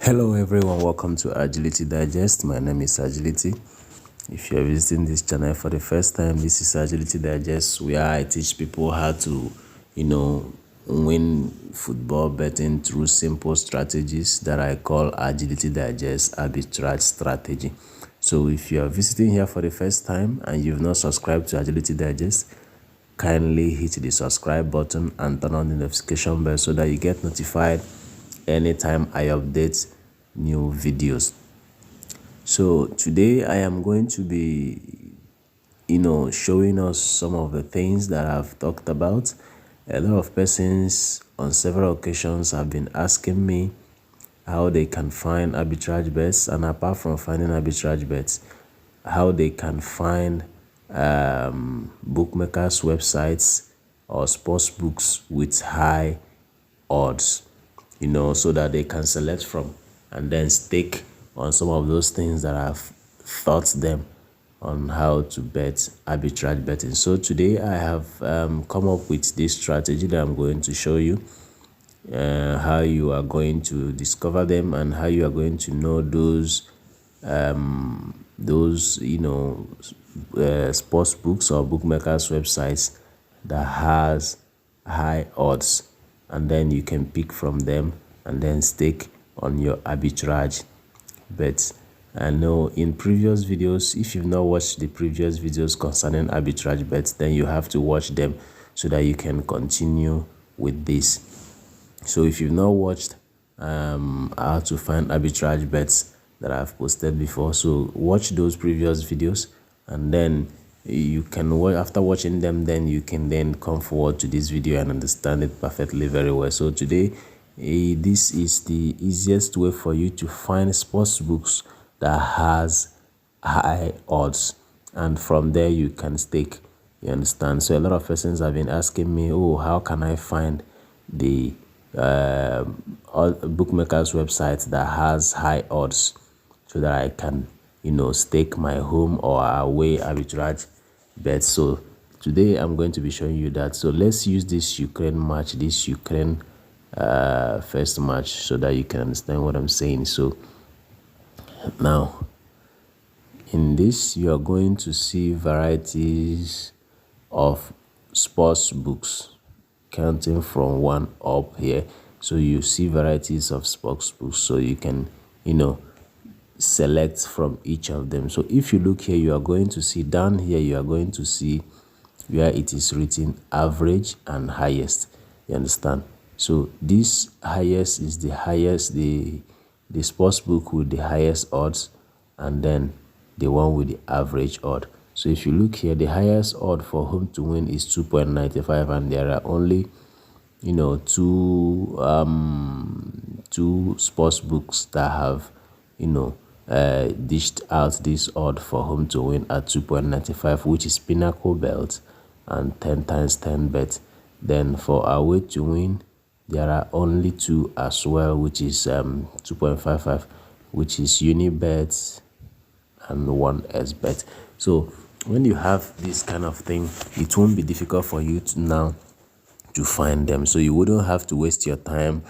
Hello everyone, welcome to Agility Digest. My name is Agility. If you're visiting this channel for the first time, this is Agility Digest, where I teach people how to, win football betting through simple strategies that I call Agility Digest Arbitrage strategy. So if you are visiting here for the first time and you've not subscribed to Agility Digest, kindly hit the subscribe button and turn on the notification bell so that you get notified anytime I update new videos. So today I am going to be showing us some of the things that I've talked about. A lot of persons on several occasions have been asking me how they can find arbitrage bets, and apart from finding arbitrage bets, how they can find bookmakers websites or sports books with high odds, so that they can select from and then stake on some of those things that I've taught them on how to bet arbitrage betting. So today I have come up with this strategy that I'm going to show you, how you are going to discover them and how you are going to know those sports books or bookmakers websites that has high odds, and then you can pick from them and then stake on your arbitrage bets. I know in previous videos, if you've not watched the previous videos concerning arbitrage bets, then you have to watch them so that you can continue with this. So if you've not watched how to find arbitrage bets that I've posted before, so watch those previous videos, and then you can after watching them, then you can then come forward to this video and understand it perfectly very well. So today this is the easiest way for you to find sports books that has high odds, and from there you can stake. You understand? So a lot of persons have been asking me, oh, how can I find the bookmakers website that has high odds so that I can stake my home or away arbitrage bets. So today I'm going to be showing you that. So let's use this Ukraine match, this Ukraine first match, so that you can understand what I'm saying. So now in this, you are going to see varieties of sports books counting from 1 up here. So you see varieties of sports books, so you can select from each of them. So if you look here, you are going to see down here, you are going to see where it is written average and highest. You understand? So this highest is the highest, the sports book with the highest odds, and then the one with the average odd. So if you look here, the highest odd for home to win is 2.95, and there are only two sports books that have dished out this odd for home to win at 2.95, which is Pinnacle Bet and 10 times 10 bet. Then for away to win, there are only two as well, which is 2.55, which is Unibet and 1xBet. So when you have this kind of thing, it won't be difficult for you to find them. So you wouldn't have to waste your time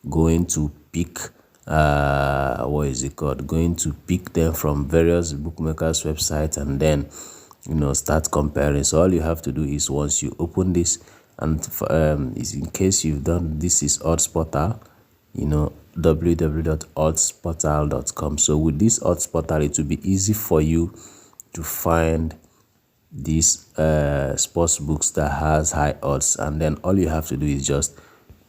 going to pick going to pick them from various bookmakers websites and then start comparing. So all you have to do is, once you open this, and is in case you've done this, is odds portal, www.oddsportal.com. so with this odds portal, it will be easy for you to find these sports books that has high odds, and then all you have to do is just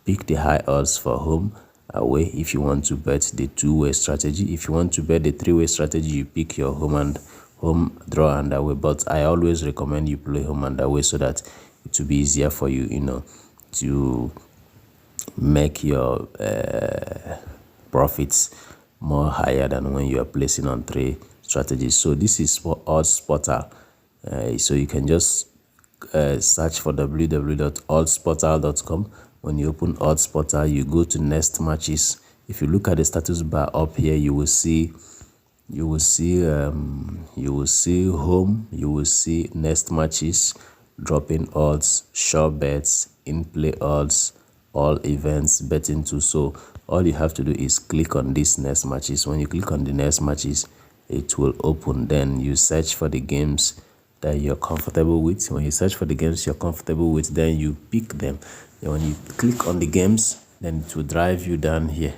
pick the high odds for home, away. If you want to bet the two-way strategy, if you want to bet the three-way strategy, you pick your home draw and away. But I always recommend you play home and away so that it will be easier for you to make your profits more higher than when you are placing on three strategies. So this is for odds portal. So you can just search for www.oddsportal.com. When you open odds portal, you go to next matches. If you look at the status bar up here, you will see home, you will see next matches, dropping odds, sure bets, in play odds, all events, betting too. So all you have to do is click on this next matches. When you click on the next matches, it will open. Then you search for the games that you're comfortable with. When you search for the games you're comfortable with, then you pick them. Then when you click on the games, then it will drive you down here.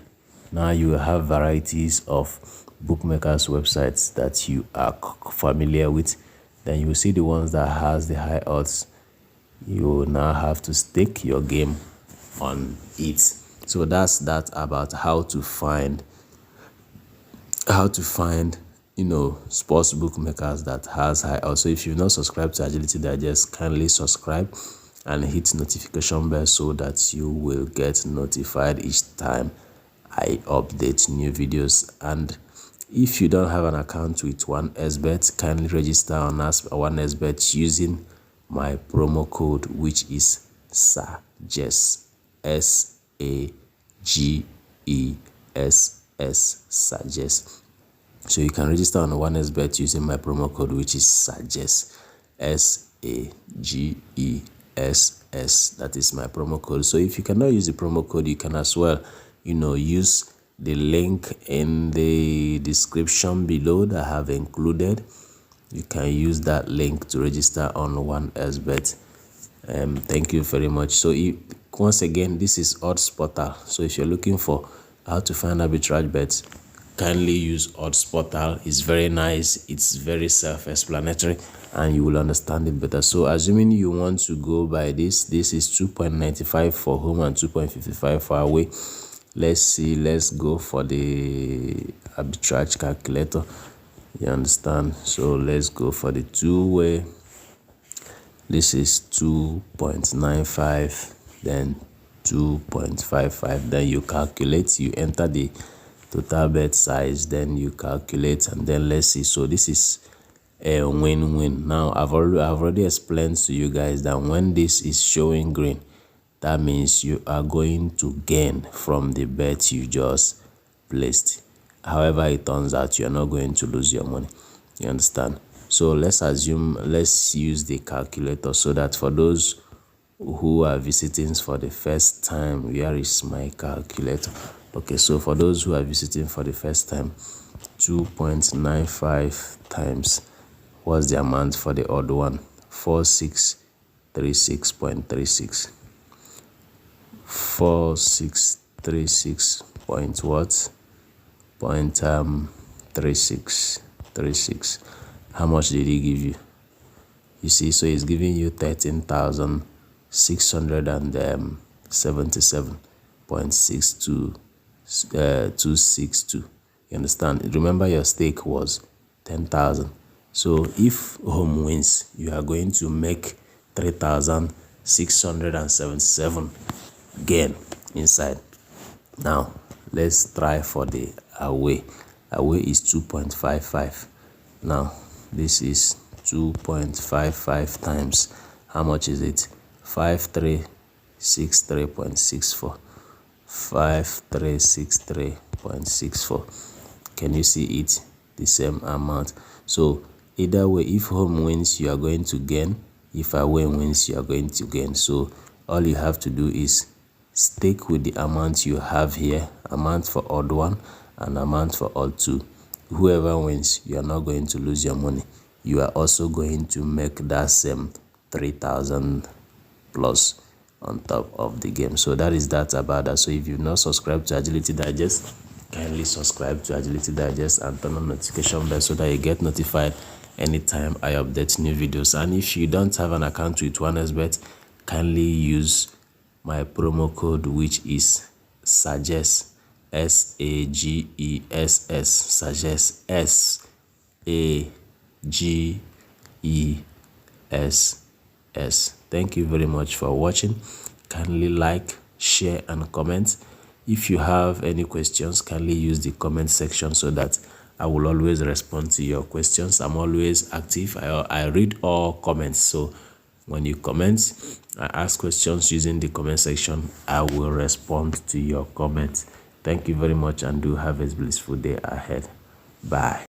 Now you will have varieties of bookmakers websites that you are familiar with. Then you will see the ones that has the high odds. You will now have to stake your game on it. So that's that about how to find sports bookmakers that has high. Also, if you've not subscribed to Agility Digest, kindly subscribe and hit notification bell so that you will get notified each time I update new videos. And if you don't have an account with 1xBet, kindly register on 1xBet using my promo code, which is SAGES, SAGES, SAGES. So you can register on 1xBet using my promo code, which is SAGES, SAGES. That is my promo code. So if you cannot use the promo code, you can as well, use the link in the description below that I have included. You can use that link to register on 1xBet. Thank you very much. So once again, this is Odds Portal. So if you're looking for how to find arbitrage bets, kindly use Odds Portal. It's very nice, it's very self-explanatory, and you will understand it better. So assuming you want to go by this is 2.95 for home and 2.55 for away. Let's see, let's go for the arbitrage calculator. You understand? So let's go for the two-way. This is 2.95, then 2.55. Then you calculate, you enter the total bet size, then you calculate, and then let's see. So this is a win-win. Now I've already explained to you guys that when this is showing green, that means you are going to gain from the bet you just placed. However, it turns out you're not going to lose your money. You understand? So let's use the calculator so that for those who are visiting for the first time, where is my calculator? Okay, so for those who are visiting for the first time, 2.95 times, what's the amount for the odd one? 4636.36. 4636 point what? Point 36. How much did he give you? You see, so he's giving you 13,677.262. You understand? Remember, your stake was 10,000. So if home wins, you are going to make 3,677 gain inside. Now let's try for the away. Away is 2.55. Now this is 2.55 times, how much is it? 5363.64. 5363.64. Can you see it? The same amount. So either way, if home wins, you are going to gain. If away wins, you are going to gain. So all you have to do is stick with the amount you have here, amount for odd one and amount for odd two. Whoever wins, you are not going to lose your money. You are also going to make that same 3,000 plus on top of the game. So that is that about that. So if you've not subscribed to Agility Digest, kindly subscribe to Agility Digest and turn on notification bell so that you get notified anytime I update new videos. And if you don't have an account with 1xBet, kindly use my promo code, which is SAGES, SAGES, SAGES, SAGES. Thank you very much for watching. Kindly like, share and comment. If you have any questions, kindly use the comment section so that I will always respond to your questions. I'm always active. I read all comments. So when you comment, I ask questions using the comment section. I will respond to your comments. Thank you very much and do have a blissful day ahead. Bye.